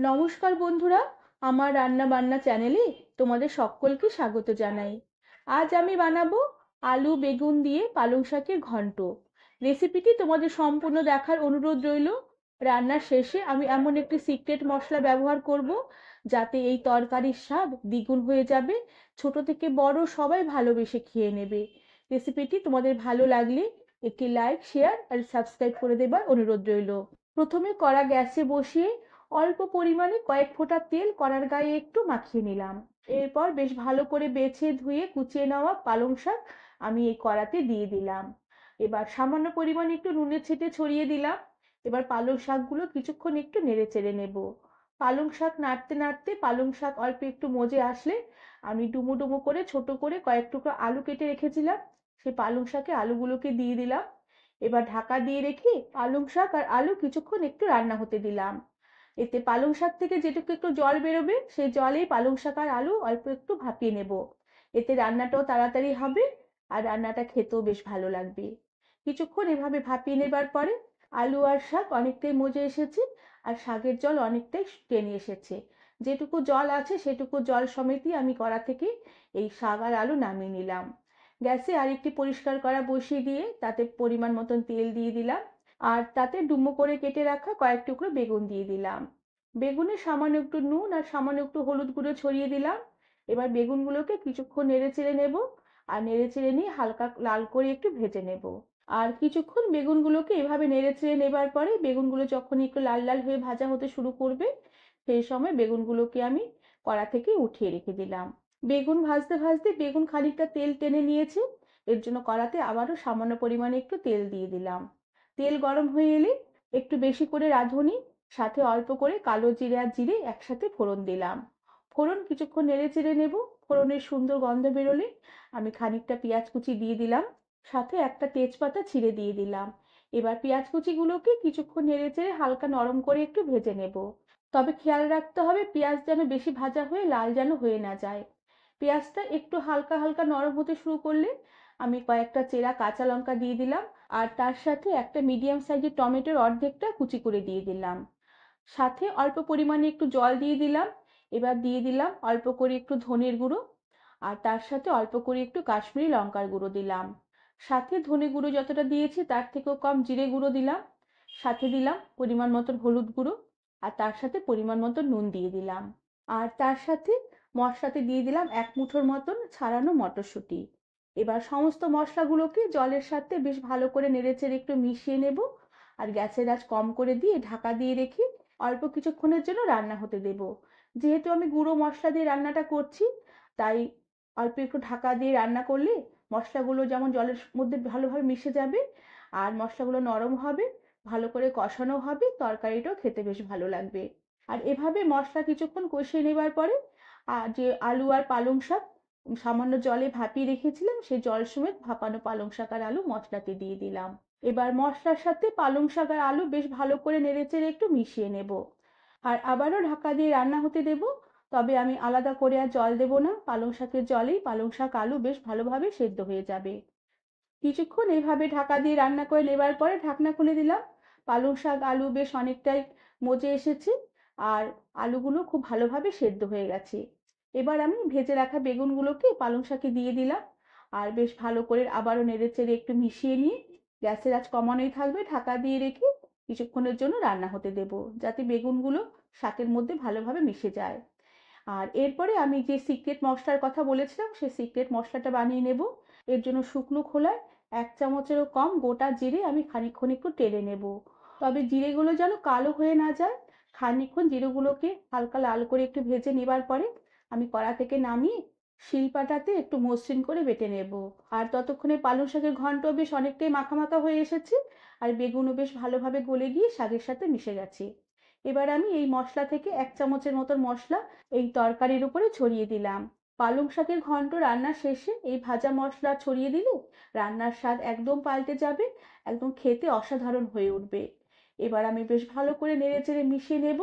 নমস্কার বন্ধুরা, আমার রান্না বান্না চ্যানেলে তোমাদের সকলকে স্বাগত জানাই। আজ আমি বানাবো আলু বেগুন দিয়ে পালং শাকের ঘন্ট। রেসিপিটি তোমাদের সম্পূর্ণ দেখার অনুরোধ রইল। রান্নার শেষে আমি এমন একটি সিক্রেট মশলা ব্যবহার করব যাতে এই তরকারির স্বাদ দ্বিগুণ হয়ে যাবে। ছোট থেকে বড় সবাই ভালোবেসে খেয়ে নেবে। রেসিপিটি তোমাদের ভালো লাগলে একটি লাইক, শেয়ার আর সাবস্ক্রাইব করে দেবার অনুরোধ রইল। প্রথমে কড়া গ্যাসে বসিয়ে অল্প পরিমাণে কয়েক ফোঁটা তেল কড়ার গায়ে একটু মাখিয়ে নিলাম। এরপর বেশ ভালো করে বেছে ধুয়ে কুচিয়ে নেওয়া পালং শাক আমি এই কড়াতে দিয়ে দিলাম। এবার সামান্য পরিমাণে একটু নুনের ছিটে ছড়িয়ে দিলাম। এবার পালং শাকগুলো কিছুক্ষণ একটু নেড়ে চেড়ে নেব। পালং শাক নাড়তে নাড়তে পালং শাক অল্প একটু মজে আসলে আমি ডুমো ডুমো করে ছোট করে কয়েক টুকরো আলু কেটে রেখেছিলাম, সেই পালং শাকে আলুগুলোকে দিয়ে দিলাম। এবার ঢাকা দিয়ে রেখে পালং শাক আর আলু কিছুক্ষণ একটু রান্না হতে দিলাম। এতে পালং শাক থেকে যেটুকু একটু জল বেরোবে সেই জলেই পালং শাক আর আলু অল্প একটু ভাপিয়ে নেব। এতে রান্নাটাও তাড়াতাড়ি হবে আর রান্নাটা খেতেও বেশ ভালো লাগবে। কিছুক্ষণ এভাবে ভাপিয়ে নেবার পরে আলু আর শাক অনেকটাই মজে এসেছে আর শাকের জল অনেকটাই টেনে এসেছে। যেটুকু জল আছে সেটুকু জল সমেতই আমি কড়া থেকে এই শাক আর আলু নামিয়ে নিলাম। গ্যাসে আরেকটি পরিষ্কার কড়া বসিয়ে দিয়ে তাতে পরিমাণ মতন তেল দিয়ে দিলাম আর তাতে ডুমো করে কেটে রাখা কয়েক টুকরো বেগুন দিয়ে দিলাম। বেগুনে সামান্য একটু নুন আর সামান্য একটু হলুদ গুঁড়ো ছড়িয়ে দিলাম। এবার বেগুনগুলোকে কিছুক্ষণ নেড়ে চেড়ে নেব আর নেড়ে চেড়ে নিয়ে হালকা লাল করে একটু ভেজে নেব। আর কিছুক্ষণ বেগুনগুলোকে এভাবে নেড়ে চেড়ে নেবার পরে বেগুনগুলো যখন একটু লাল লাল হয়ে ভাজা হতে শুরু করবে সেই সময় বেগুনগুলোকে আমি কড়া থেকে উঠিয়ে রেখে দিলাম। বেগুন ভাজতে ভাজতে বেগুন খানিকটা তেল টেনে নিয়েছে। এর জন্য কড়াতে আবারও সামান্য পরিমাণে একটু তেল দিয়ে দিলাম। তেল গরম হয়ে এলে একটু বেশি করে রাঁধুনি, সাথে অল্প করে কালো জিরে আর জিরে একসাথে ফোড়ন দিলাম। ফোড়ন কিছুক্ষণ নেড়ে চেড়ে নেব। ফোড়নের সুন্দর গন্ধ বেরোলে আমি খানিকটা পেঁয়াজ কুচি দিয়ে দিলাম, সাথে একটা তেজপাতা ছিঁড়ে দিয়ে দিলাম। এবার পেঁয়াজ কুচিগুলোকে কিছুক্ষণ নেড়ে চেড়ে হালকা নরম করে একটু ভেজে নেব। তবে খেয়াল রাখতে হবে পেঁয়াজ যেন বেশি ভাজা হয়ে লাল যেন হয়ে না যায়। পেঁয়াজটা একটু হালকা হালকা নরম হতে শুরু করলে আমি কয়েকটা চেরা কাঁচা লঙ্কা দিয়ে দিলাম আর তার সাথে একটা মিডিয়াম সাইজের টমেটোর অর্ধেকটা কুচি করে দিয়ে দিলাম। সাথে অল্প পরিমাণে একটু জল দিয়ে দিলাম। এবার দিয়ে দিলাম অল্প করে একটু ধনের গুঁড়ো আর তার সাথে অল্প করে একটু কাশ্মীরি লঙ্কার গুঁড়ো দিলাম। সাথে ধনে গুঁড়ো যতটা দিয়েছি তার থেকেও কম জিরে গুঁড়ো দিলাম। সাথে দিলাম পরিমাণ মতন হলুদ গুঁড়ো আর তার সাথে পরিমাণ মতন নুন দিয়ে দিলাম। আর তার সাথে মশলাতে দিয়ে দিলাম এক মুঠোর মতন ছাড়ানো মটরশুঁটি। এবার সমস্ত মশলাগুলোকে জলের সাথে বেশ ভালো করে নেড়েচেড়ে একটু মিশিয়ে নেব আর গ্যাসের আঁচ কম করে দিয়ে ঢাকা দিয়ে রেখে অল্প কিছুক্ষণের জন্য রান্না হতে দেব। যেহেতু আমি গুঁড়ো মশলা দিয়ে রান্নাটা করছি তাই অল্প একটু ঢাকা দিয়ে রান্না করলে মশলাগুলো যেমন জলের মধ্যে ভালোভাবে মিশে যাবে আর মশলাগুলো নরম হবে, ভালো করে কষানো হবে, তরকারিটাও খেতে বেশ ভালো লাগবে। আর এভাবে মশলা কিছুক্ষণ কষিয়ে নেবার পরে যে আলু আর পালং শাক সামান্য জলে ভাপিয়ে রেখেছিলাম সেই জল সমেত ভাপানো পালং শাক আর আলু মশলাতে দিয়ে দিলাম। এবার মশলার সাথে পালং শাক আর আলু বেশ ভালো করে নেড়েচেড়ে একটু মিশিয়ে নেব আর আবারও ঢাকা দিয়ে রান্না হতে দেব। তবে আমি আলাদা করে আর জল দেব না, পালং শাকের জলেই পালং শাক আলু বেশ ভালোভাবে সেদ্ধ হয়ে যাবে। কিছুক্ষণ এইভাবে ঢাকা দিয়ে রান্না করে নেবার পরে ঢাকনা খুলে দিলাম। পালং শাক আলু বেশ অনেকটাই মজে এসেছে আর আলুগুলো খুব ভালোভাবে সেদ্ধ হয়ে গেছে। এবার আমি ভেজে রাখা বেগুনগুলোকে পালং শাকে দিয়ে দিলাম আর বেশ ভালো করে আবারও নেড়েচেড়ে একটু মিশিয়ে নিয়ে গ্যাসের আঁচ কমানোই থাকবে, ঢাকা দিয়ে রেখে কিছুক্ষণের জন্য রান্না হতে দেব যাতে বেগুনগুলো শাকের মধ্যে ভালোভাবে মিশে যায়। আর এরপরে আমি যে সিক্রেট মশলার কথা বলেছিলাম সেই সিক্রেট মশলাটা বানিয়ে নেব। এর জন্য শুকনো খোলায় 1 চামচেরও কম গোটা জিরে আমি খানিকক্ষণ একটু টেলে নেব। তবে জিরেগুলো যেন কালো হয়ে না যায়। খানিকক্ষণ জিরেগুলোকে হালকা লাল করে একটু ভেজে নেবার পরে আমি কড়া থেকে নামিয়ে শিলপাটাতে একটু মসৃণ করে বেটে নেব। আর ততক্ষণে পালং শাকের ঘন্ট বেশ অনেকটাই মাখা মাখা হয়ে এসেছে আর বেগুনও বেশ ভালোভাবে গলে গিয়ে শাকের সাথে মিশে গেছে। এবার আমি এই মশলা থেকে 1 চামচের মতন মশলা এই তরকারির উপরে ছড়িয়ে দিলাম। পালং শাকের ঘন্ট রান্নার শেষে এই ভাজা মশলা ছড়িয়ে দিলে রান্নার স্বাদ একদম পাল্টে যাবে, একদম খেতে অসাধারণ হয়ে উঠবে। এবার আমি বেশ ভালো করে নেড়েচেড়ে মিশিয়ে নেব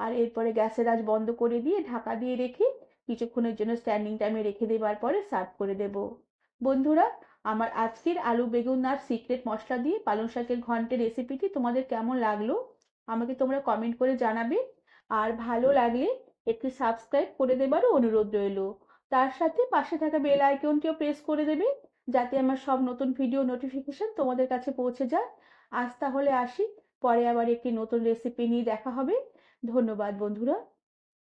আর এরপরে গ্যাসের আঁচ বন্ধ করে দিয়ে ঢাকা দিয়ে রেখে কিছুক্ষণের জন্য স্ট্যান্ডিং টাইমে রেখে দেবার পরে সার্ভ করে দেব। বন্ধুরা, আমার আজকের আলু বেগুন আর সিক্রেট মশলা দিয়ে পালং শাকের ঘন্টের রেসিপিটি তোমাদের কেমন লাগলো আমাকে তোমরা কমেন্ট করে জানাবে। আর ভালো লাগলে একটু সাবস্ক্রাইব করে দেবারও অনুরোধ রইল। তার সাথে পাশে থাকা বেল আইকনটিও প্রেস করে দেবে, যাতে আমার সব নতুন ভিডিও নোটিফিকেশন তোমাদের কাছে পৌঁছে যায়। আজ তাহলে আসি, পরে আবার একটি নতুন রেসিপি নিয়ে দেখা হবে। ধন্যবাদ বন্ধুরা।